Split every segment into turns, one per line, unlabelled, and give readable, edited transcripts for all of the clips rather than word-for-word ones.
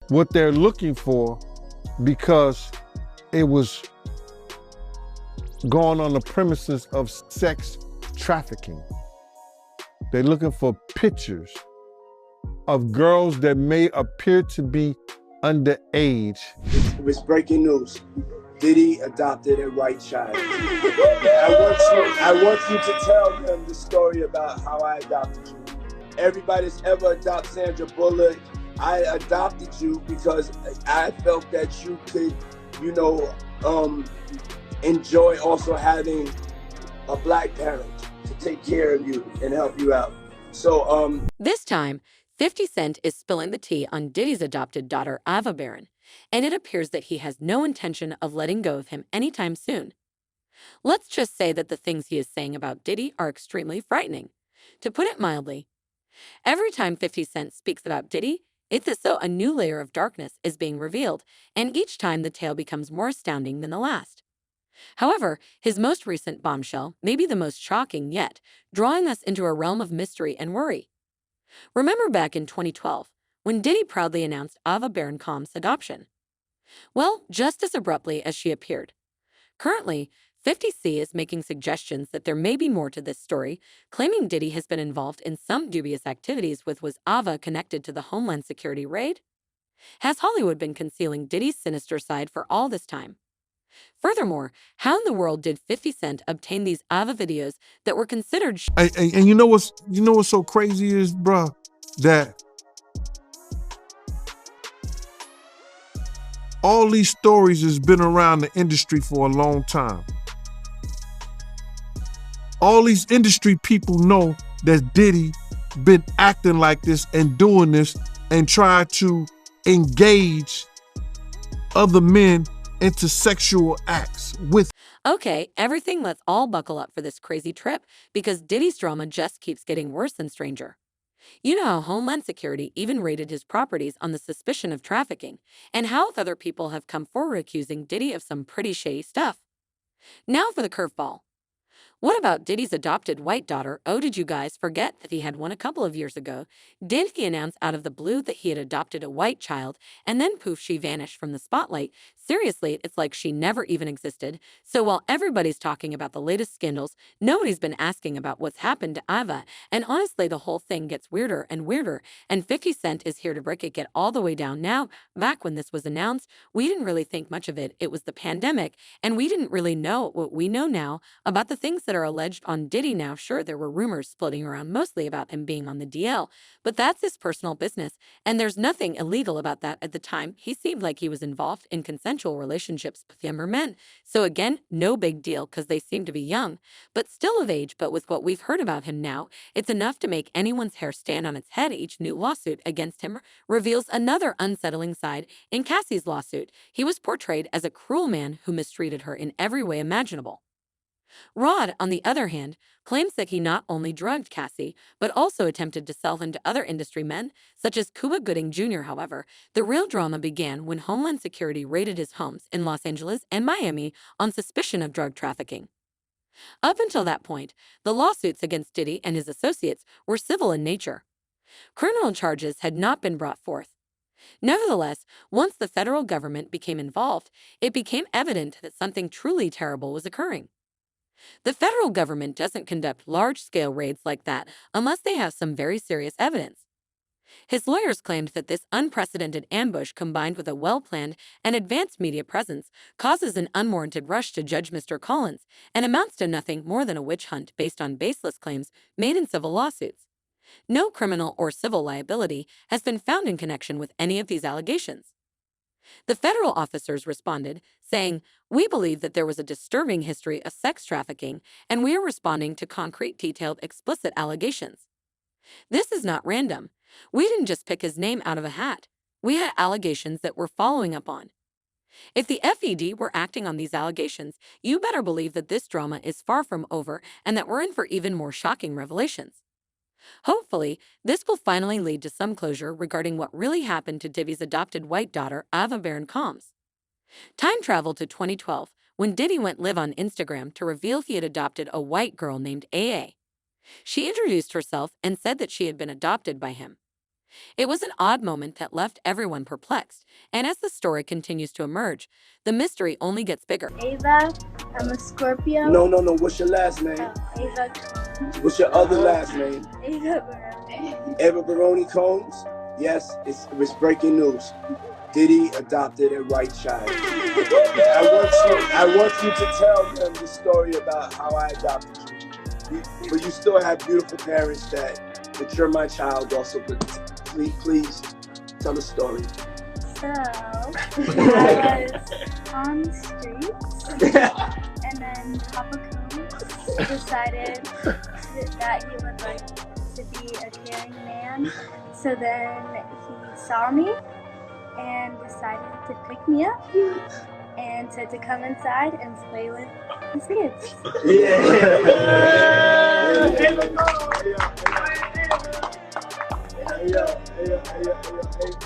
what they're looking for because it was going on the premises of sex trafficking. They're looking for pictures of girls that may appear to be underage.
It was breaking news. Diddy adopted a white child. I want you to tell them the story about how I adopted you. Everybody that's ever adopted Sandra Bullock, I adopted you because I felt that you could, you know, enjoy also having a black parent to take care of you and help you out. So,
This time, 50 Cent is spilling the tea on Diddy's adopted daughter, Ava Baroni, and it appears that he has no intention of letting go of him anytime soon. Let's just say that the things he is saying about Diddy are extremely frightening. To put it mildly, every time 50 Cent speaks about Diddy, it's as though a new layer of darkness is being revealed, and each time the tale becomes more astounding than the last. However, his most recent bombshell may be the most shocking yet, drawing us into a realm of mystery and worry. Remember back in 2012, when Diddy proudly announced Ava Baroni's adoption? Well, just as abruptly as she appeared. Currently, 50C is making suggestions that there may be more to this story, claiming Diddy has been involved in some dubious activities with was Ava connected to the Homeland Security raid? Has Hollywood been concealing Diddy's sinister side for all this time? Furthermore, how in the world did 50 Cent obtain these Ava videos that were considered
And you know what's so crazy is, bruh, that all these stories has been around the industry for a long time. All these industry people know that Diddy been acting like this and doing this and try to engage other men into sexual acts with.
Okay, everything, let's all buckle up for this crazy trip because Diddy's drama just keeps getting worse and stranger. You know how Homeland Security even raided his properties on the suspicion of trafficking, and how other people have come forward accusing Diddy of some pretty shady stuff. Now for the curveball. What about Diddy's adopted white daughter? Oh, did you guys forget that he had one a couple of years ago? Diddy announced out of the blue that he had adopted a white child, and then poof, she vanished from the spotlight. Seriously, it's like she never even existed. So while everybody's talking about the latest scandals, nobody's been asking about what's happened to Ava. And honestly, the whole thing gets weirder and weirder, and 50 Cent is here to break it get all the way down now. Back when this was announced, we didn't really think much of it. It was the pandemic, and we didn't really know what we know now about the things that are alleged on Diddy now. Sure, there were rumors floating around mostly about him being on the DL, but that's his personal business, and there's nothing illegal about that. At the time, he seemed like he was involved in consensual relationships with younger men. So again, no big deal because they seem to be young, but still of age. But with what we've heard about him now, it's enough to make anyone's hair stand on its head. Each new lawsuit against him reveals another unsettling side. In Cassie's lawsuit, he was portrayed as a cruel man who mistreated her in every way imaginable. Rod, on the other hand, claims that he not only drugged Cassie, but also attempted to sell him to other industry men, such as Cuba Gooding Jr. However, the real drama began when Homeland Security raided his homes in Los Angeles and Miami on suspicion of drug trafficking. Up until that point, the lawsuits against Diddy and his associates were civil in nature. Criminal charges had not been brought forth. Nevertheless, once the federal government became involved, it became evident that something truly terrible was occurring. The federal government doesn't conduct large-scale raids like that unless they have some very serious evidence. His lawyers claimed that this unprecedented ambush combined with a well-planned and advanced media presence causes an unwarranted rush to judge Mr. Collins and amounts to nothing more than a witch hunt based on baseless claims made in civil lawsuits. No criminal or civil liability has been found in connection with any of these allegations. The federal officers responded, saying, "We believe that there was a disturbing history of sex trafficking, and we are responding to concrete, detailed, explicit allegations. This is not random. We didn't just pick his name out of a hat. We had allegations that we're following up on. If the FED were acting on these allegations, you better believe that this drama is far from over and that we're in for even more shocking revelations." Hopefully, this will finally lead to some closure regarding what really happened to Diddy's adopted white daughter, Ava Baroni. Time travel to 2012, when Diddy went live on Instagram to reveal he had adopted a white girl named AA. She introduced herself and said that she had been adopted by him. It was an odd moment that left everyone perplexed, and as the story continues to emerge, the mystery only gets bigger.
Ava, I'm a Scorpio.
No. What's your last name?
Ava.
What's your other last name?
Ava Baroni.
Ava Baroni Combs? Yes, it was breaking news. Diddy adopted a white child. I want you to tell them the story about how I adopted you. But you still have beautiful parents that you're my child also. But please tell the story.
So, I was on the streets, and then Papa Combs decided that he would like to be a caring man. So then he saw me and decided to pick me up and said to come inside and play with his kids.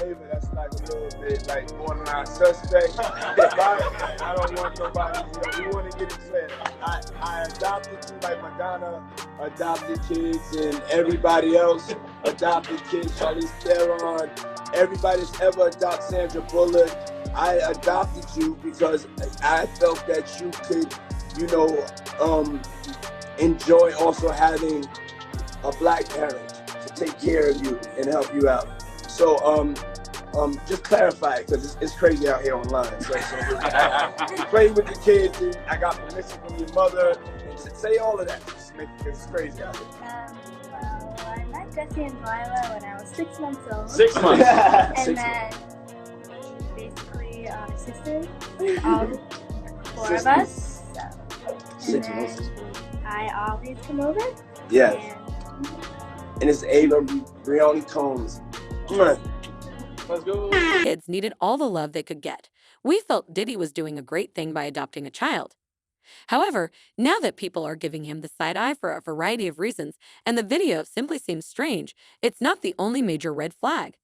Ava, that's like a little bit like borderline suspect. I don't want nobody, we want to get it clear. I adopted you like Madonna adopted kids and everybody else adopted kids, Charlize Theron, everybody that's ever adopted Sandra Bullock. I adopted you because I felt that you could, enjoy also having a black parent to take care of you and help you out. So just clarify it, because it's crazy out here online. So I played with the kids and I got permission from your mother and say all of that. Just make it, it's crazy out here.
Well, I met Jesse and Delilah when I was 6 months old.
6 months.
And then basically sisters, all 4 of us. So.
6 months.
I always come over.
Yes. And it's Ava Baroni Combs.
Let's go.
Kids needed all the love they could get. We felt Diddy was doing a great thing by adopting a child. However, now that people are giving him the side eye for a variety of reasons, and the video simply seems strange, it's not the only major red flag.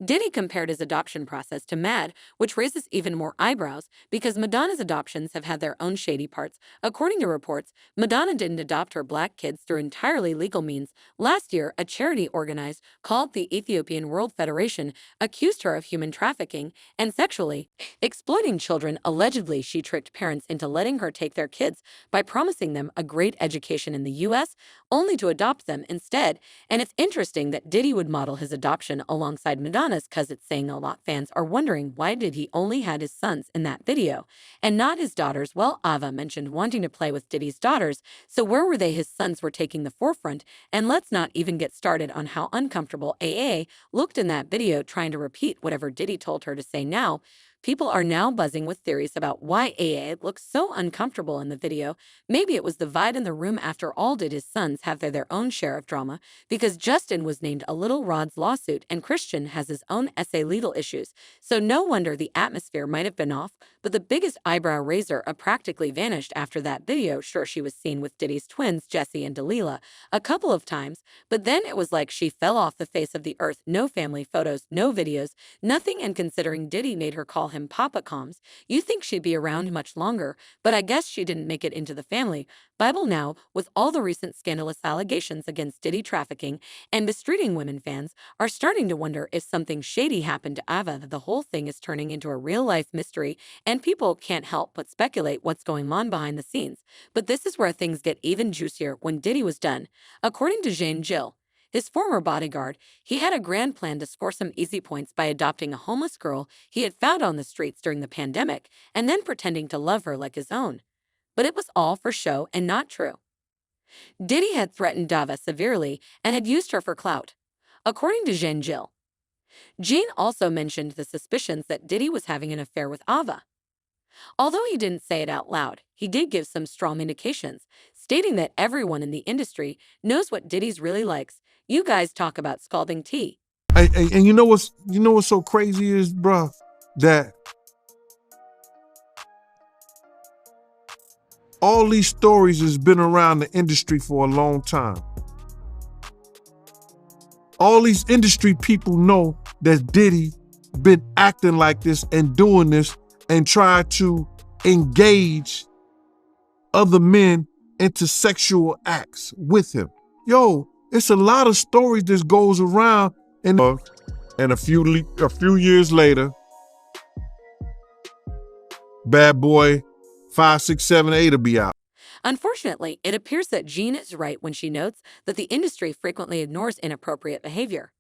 Diddy compared his adoption process to Mad, which raises even more eyebrows because Madonna's adoptions have had their own shady parts. According to reports, Madonna didn't adopt her black kids through entirely legal means. Last year, a charity organized called the Ethiopian World Federation accused her of human trafficking and sexually exploiting children. Allegedly, she tricked parents into letting her take their kids by promising them a great education in the U.S., only to adopt them instead. And it's interesting that Diddy would model his adoption alongside Madonna's, because it's saying a lot. Fans are wondering, why did he only had his sons in that video and not his daughters? Well, Ava mentioned wanting to play with Diddy's daughters, so where were they? His sons were taking the forefront. And let's not even get started on how uncomfortable AA looked in that video, trying to repeat whatever Diddy told her to say. Now people are now buzzing with theories about why AA looks so uncomfortable in the video. Maybe it was the vibe in the room. After all, did his sons have their own share of drama? Because Justin was named a Little Rod's lawsuit and Christian has his own essay legal issues. So no wonder the atmosphere might have been off. But the biggest eyebrow raiser practically vanished after that video. Sure, she was seen with Diddy's twins, Jesse and Delilah, a couple of times, but then it was like she fell off the face of the earth. No family photos, no videos, nothing. And considering Diddy made her call him Papa Combs, you think she'd be around much longer, but I guess she didn't make it into the family Bible. Now, with all the recent scandalous allegations against Diddy trafficking and mistreating women, fans are starting to wonder if something shady happened to Ava. The whole thing is turning into a real-life mystery, and people can't help but speculate what's going on behind the scenes. But this is where things get even juicier. When Diddy was done, according to Jane Gill, his former bodyguard, he had a grand plan to score some easy points by adopting a homeless girl he had found on the streets during the pandemic and then pretending to love her like his own. But it was all for show and not true. Diddy had threatened Ava severely and had used her for clout, according to Jane Gill. Jean also mentioned the suspicions that Diddy was having an affair with Ava. Although he didn't say it out loud, he did give some strong indications, stating that everyone in the industry knows what Diddy's really likes. You guys talk about scalding tea.
And you know what's so crazy is, bruh, that all these stories has been around the industry for a long time. All these industry people know that Diddy been acting like this and doing this and try to engage other men into sexual acts with him. Yo, it's a lot of stories that goes around And a few years later, Bad Boy 5, 6, 7, 8 will be out.
Unfortunately, it appears that Jean is right when she notes that the industry frequently ignores inappropriate behavior.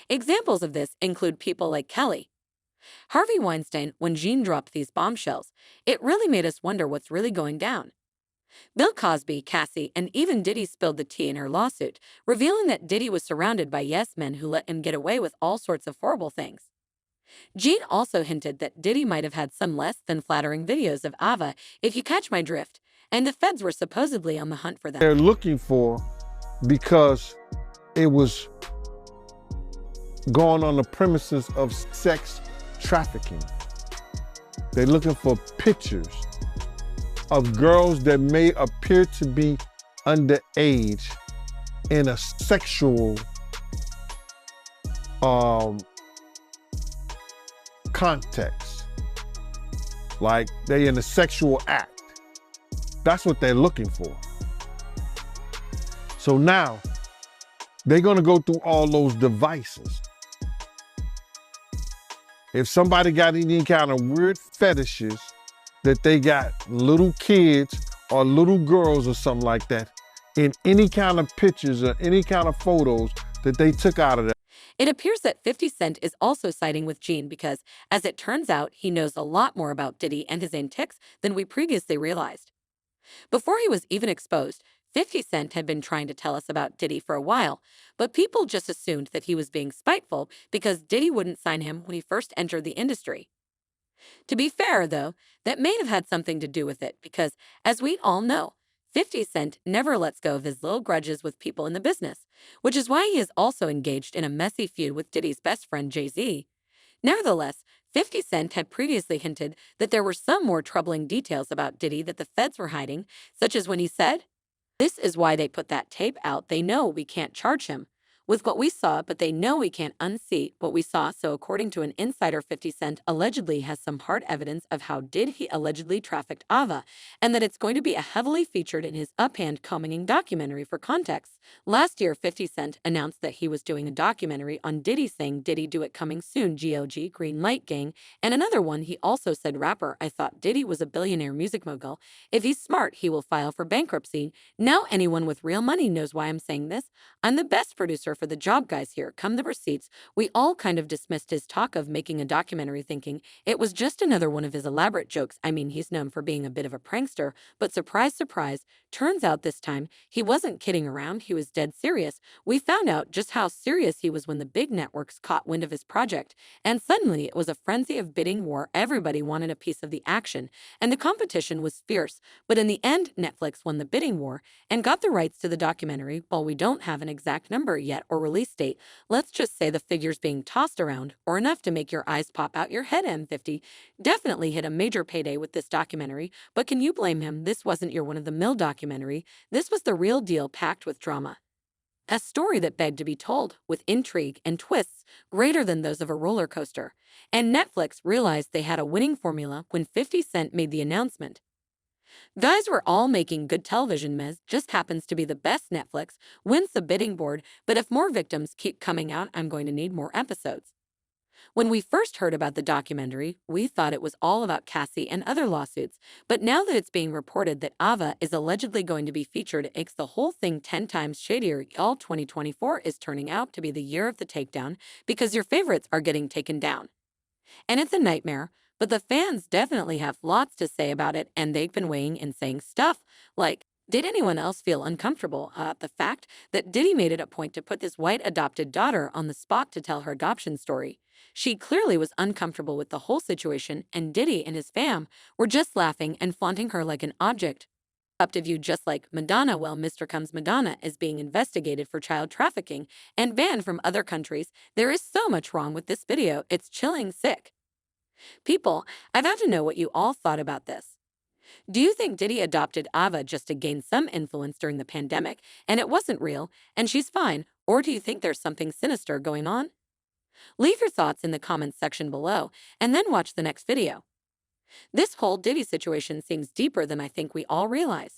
Examples of this include people like Kelly. Harvey Weinstein, when Jean dropped these bombshells, it really made us wonder what's really going down. Bill Cosby, Cassie, and even Diddy spilled the tea in her lawsuit, revealing that Diddy was surrounded by yes men who let him get away with all sorts of horrible things. Jean also hinted that Diddy might have had some less than flattering videos of Ava, if you catch my drift, and the feds were supposedly on the hunt for them.
They're looking for because it was going on the premises of sex trafficking. They're looking for pictures of girls that may appear to be underage in a sexual context. Like they in a sexual act. That's what they're looking for. So now they're gonna go through all those devices. If somebody got any kind of weird fetishes that they got little kids or little girls or something like that in any kind of pictures or any kind of photos that they took out of that.
It appears that 50 Cent is also siding with Jean because, as it turns out, he knows a lot more about Diddy and his antics than we previously realized. Before he was even exposed, 50 Cent had been trying to tell us about Diddy for a while, but people just assumed that he was being spiteful because Diddy wouldn't sign him when he first entered the industry. To be fair, though, that may have had something to do with it because, as we all know, 50 Cent never lets go of his little grudges with people in the business, which is why he is also engaged in a messy feud with Diddy's best friend Jay-Z. Nevertheless, 50 Cent had previously hinted that there were some more troubling details about Diddy that the feds were hiding, such as when he said, "This is why they put that tape out. They know we can't charge him with what we saw, but they know we can't unsee what we saw." So according to an insider, 50 Cent allegedly has some hard evidence of how he allegedly trafficked Ava, and that it's going to be heavily featured in his upcoming documentary. For context, last year 50 Cent announced that he was doing a documentary on Diddy, saying Diddy do it coming soon, GOG, Green Light Gang, and another one he also said, "Rapper, I thought Diddy was a billionaire music mogul. If he's smart, he will file for bankruptcy. Now anyone with real money knows why I'm saying this. I'm the best producer for the job, guys. Here come the receipts." We all kind of dismissed his talk of making a documentary, thinking it was just another one of his elaborate jokes. I mean, he's known for being a bit of a prankster, but surprise, surprise, turns out this time he wasn't kidding around. He was dead serious. We found out just how serious he was when the big networks caught wind of his project, and suddenly it was a frenzy of bidding war. Everybody wanted a piece of the action, and the competition was fierce. But in the end, Netflix won the bidding war and got the rights to the documentary. While we don't have an exact number yet or release date, let's just say the figures being tossed around or enough to make your eyes pop out your head. M50 definitely hit a major payday with this documentary, but can you blame him? This wasn't your one-of-the-mill documentary. This was the real deal, packed with drama. A story that begged to be told, with intrigue and twists greater than those of a roller coaster. And Netflix realized they had a winning formula when 50 Cent made the announcement. Guys, we're all making good television. Mez just happens to be the best. Netflix wins the bidding board, but if more victims keep coming out, I'm going to need more episodes. When we first heard about the documentary, we thought it was all about Cassie and other lawsuits, but now that it's being reported that Ava is allegedly going to be featured, it makes the whole thing 10 times shadier. Y'all, 2024 is turning out to be the year of the takedown because your favorites are getting taken down. And it's a nightmare, but the fans definitely have lots to say about it, and they've been weighing in saying stuff like, did anyone else feel uncomfortable at the fact that Diddy made it a point to put this white adopted daughter on the spot to tell her adoption story? She clearly was uncomfortable with the whole situation, and Diddy and his fam were just laughing and flaunting her like an object. Up to view, just like Madonna. Well, Mr. Comes Madonna is being investigated for child trafficking and banned from other countries. There is so much wrong with this video, it's chilling sick. People, I've had to know what you all thought about this. Do you think Diddy adopted Ava just to gain some influence during the pandemic and it wasn't real and she's fine, or do you think there's something sinister going on? Leave your thoughts in the comments section below and then watch the next video. This whole Diddy situation seems deeper than I think we all realize.